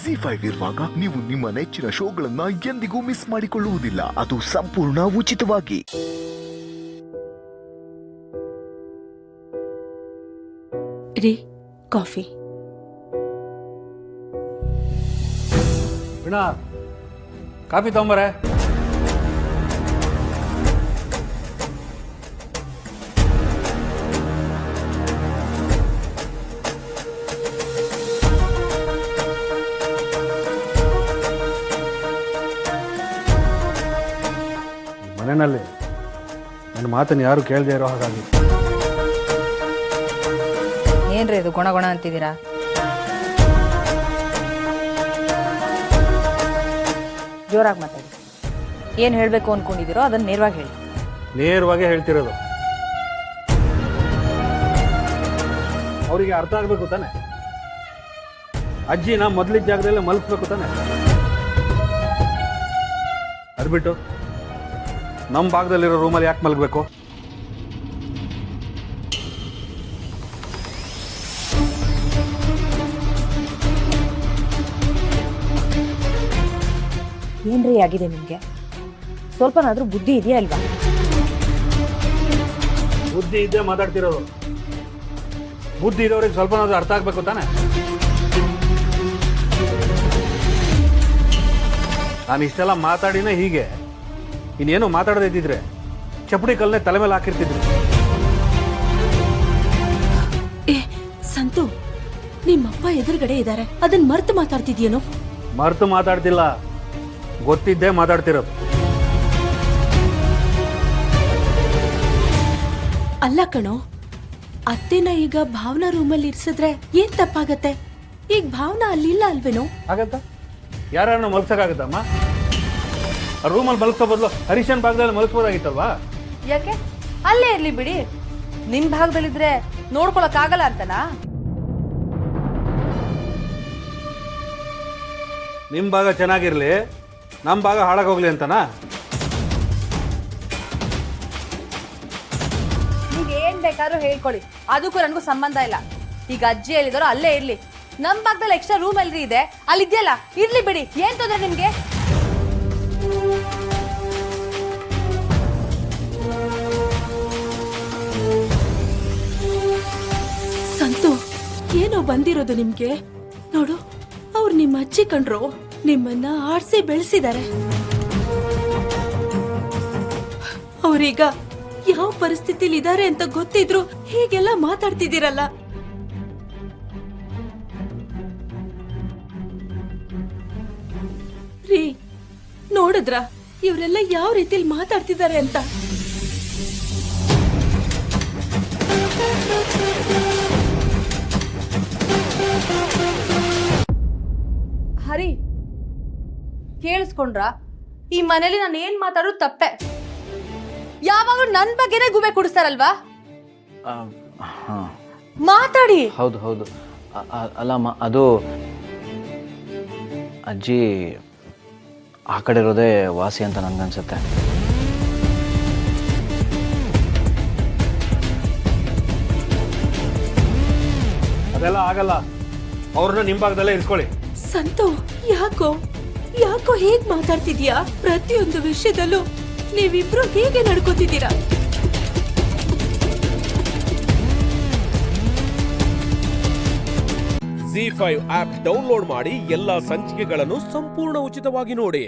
ಜಿ5 ಇರುವಾಗ ನೀವು ನಿಮ್ಮ ನೆಚ್ಚಿನ ಶೋಗಳನ್ನ ಎಂದಿಗೂ ಮಿಸ್ ಮಾಡಿಕೊಳ್ಳುವುದಿಲ್ಲ. ಅದು ಸಂಪೂರ್ಣ ಉಚಿತವಾಗಿ. ರೀ ಕಾಫಿ. ವೀಣಾ ಕಾಫಿ ತಗೊಂಬರೆ. ಮನೆಯಲ್ಲಿ ನನ್ನ ಮಾತನ್ನು ಯಾರು ಕೇಳದೆ ಇರೋ ಹಾಗಾಗಿ. ಏನ್ರಿ ಇದು ಗುಣ ಗುಣ ಅಂತಿದ್ದೀರಾ? ಜೋರಾಗಿ ಮಾತಾಡಿ. ಏನು ಹೇಳಬೇಕು ಅನ್ಕೊಂಡಿದ್ದೀರೋ ಅದನ್ನ ನೇರವಾಗಿ ಹೇಳಿ. ನೇರವಾಗಿ ಹೇಳ್ತಿರೋದು. ಅವರಿಗೆ ಅರ್ಥ ಆಗಬೇಕು ತಾನೆ. ಅಜ್ಜಿನ ಮೊದಲಿದ್ದ ಜಾಗದಲ್ಲೇ ಮಲಗಿಸ್ಬೇಕು ತಾನೆ. ಅದು ಬಿಟ್ಟು ನಮ್ಮ ಭಾಗದಲ್ಲಿರೋ ರೂಮಲ್ಲಿ ಯಾಕೆ ಮಲಗಬೇಕು? ಏನ್ರಿ ಆಗಿದೆ ನಿಮಗೆ? ಸ್ವಲ್ಪನಾದ್ರೂ ಬುದ್ಧಿ ಇದೆಯಾ ಅಲ್ವಾ? ಬುದ್ಧಿ ಇದ್ದೇ ಮಾತಾಡ್ತಿರೋದು. ಬುದ್ಧಿ ಇರೋರಿಗೆ ಸ್ವಲ್ಪನಾದ್ರೂ ಅರ್ಥ ಆಗ್ಬೇಕು ತಾನೆ. ನಾನು ಇಷ್ಟೆಲ್ಲ ಮಾತಾಡಿನೇ ಹೀಗೆ. ಇನ್ನೇನು ಮಾತಾಡದೇ ಇದ್ದಿದ್ರೆ ಚಪ್ಪಡಿ ಕಲ್ಲನ್ನೇ ತಲೆ ಮೇಲೆ ಹಾಕಿರ್ತಿದ್ರು. ಏ ಸಂತು, ನಿಮ್ಮಪ್ಪ ಎದುರುಗಡೆ ಇದ್ದಾರೆ, ಅದನ್ನ ಮರ್ತು ಮಾತಾಡ್ತಿದ್ಯೇನೋ? ಮರ್ತು ಮಾತಾಡ್ತಿಲ್ಲ, ಗೊತ್ತಿದ್ದೇ ಮಾತಾಡ್ತಿರೋದು. ಅಲ್ಲ ಕಣೋ, ಅತ್ತೆನ ಈಗ ಭಾವನಾ ರೂಮಲ್ಲಿ ಇರ್ಸಿದ್ರೆ ಏನ್ ತಪ್ಪಾಗತ್ತೆ? ಈಗ ಭಾವನಾ ಅಲ್ಲಿಲ್ಲ ಅಲ್ವೇನೋ? ಆಗತ್ತಾ? ಯಾರನ್ನ ಮಲ್ಸಕ್ಕಾಗತ್ತಮ್ಮ? ರೂಮಲ್ಲಿ ಮಲಗಿಸೋ ಬದಲು ಹರೀಶನ್ ಭಾಗದಲ್ಲಿ ಮಲಗಿಸ್ಬೋದಾಗಿತ್ತಲ್ವಾ? ಯಾಕೆ? ಅಲ್ಲೇ ಇರ್ಲಿ ಬಿಡಿ. ನಿಮ್ ಭಾಗದಲ್ಲಿದ್ರೆ ನೋಡ್ಕೊಳಕ್ ಆಗಲ್ಲ ಅಂತನಾ? ನಿಮ್ಮ ಭಾಗ ಚೆನ್ನಾಗಿರ್ಲಿ, ನಮ್ಮ ಭಾಗ ಹಾಳಾಗೋಗ್ಲಿ ಅಂತನಾ? ಈಗ ಏನ್ ಬೇಕಾದ್ರೂ ಹೇಳ್ಕೊಳ್ಳಿ, ಅದಕ್ಕೂ ನನಗೂ ಸಂಬಂಧ ಇಲ್ಲ. ಈಗ ಅಜ್ಜಿ ಹೇಳಿದಾರೋ ಅಲ್ಲೇ ಇರ್ಲಿ. ನಮ್ ಭಾಗದಲ್ಲಿ ಎಕ್ಸ್ಟ್ರಾ ರೂಮ್ ಎಲ್ರಿ ಇದೆ, ಅಲ್ಲಿ ಇದೆಯಲ್ಲ, ಇರ್ಲಿ ಬಿಡಿ. ಏನ್ ತೊಂದ್ರೆ ನಿಮ್ಗೆ? ಸಂತು, ಏನೋ ಬಂದಿರೋದು ನಿಮ್ಗೆ? ನೋಡು, ಅವ್ರು ನಿಮ್ಮ ಅಜ್ಜಿ ಕಂಡ್ರು, ನಿಮ್ಮನ್ನ ಆಡ್ಸಿ ಬೆಳೆಸಿದ್ದಾರೆ. ಅವ್ರೀಗ ಯಾವ ಪರಿಸ್ಥಿತಿಲಿ ಇದ್ದಾರೆ ಅಂತ ಗೊತ್ತಿದ್ರು ಹೀಗೆಲ್ಲ ಮಾತಾಡ್ತಿದ್ದೀರಲ್ಲ. ರೀ, ನೋಡಿದ್ರ ಇವರೆಲ್ಲ ಯಾವ ರೀತಿಲಿ ಮಾತಾಡ್ತಿದ್ದಾರೆ ಅಂತ? ಹರಿ, ಕೇಳಿಸ್ಕೊಂಡ್ರ? ಈ ಮನೇಲಿ ನಾನು ಏನ್ ಮಾತಾಡೋದು ತಪ್ಪೆ. ಯಾವಾಗಲೂ ನನ್ ಬಗ್ಗೆನೇ ಗುಬೆ ಕುಡಿಸ್ತಾರಲ್ವಾ? ಮಾತಾಡಿ. ಹೌದು ಹೌದು. ಅಲ್ಲಮ್ಮ, ಅದು ಅಜ್ಜಿ ಆ ಕಡೆ ಇರೋದೇ ವಾಸಿ ಅಂತ ನನ್ಗನ್ಸುತ್ತೆ. ಅದೆಲ್ಲ ಆಗಲ್ಲ. ಅವ್ರನ್ನ ನಿಮ್ಮ ಭಾಗದಲ್ಲೇ ಇರಿಸ್ಕೊಳ್ಳಿ. ಸಂತು, ಯಾಕೋ ಯಾಕೋ ಹೇಗ್ ಮಾತಾಡ್ತಿದ್ಯಾ? ಪ್ರತಿಯೊಂದು ವಿಷಯದಲ್ಲೂ ನೀವಿಬ್ರು ಹೇಗೆ ನಡ್ಕೋತಿದ್ದೀರಾ? ಜಿ5 ಆಪ್ ಡೌನ್ಲೋಡ್ ಮಾಡಿ ಎಲ್ಲಾ ಸಂಚಿಕೆಗಳನ್ನು ಸಂಪೂರ್ಣ ಉಚಿತವಾಗಿ ನೋಡಿ.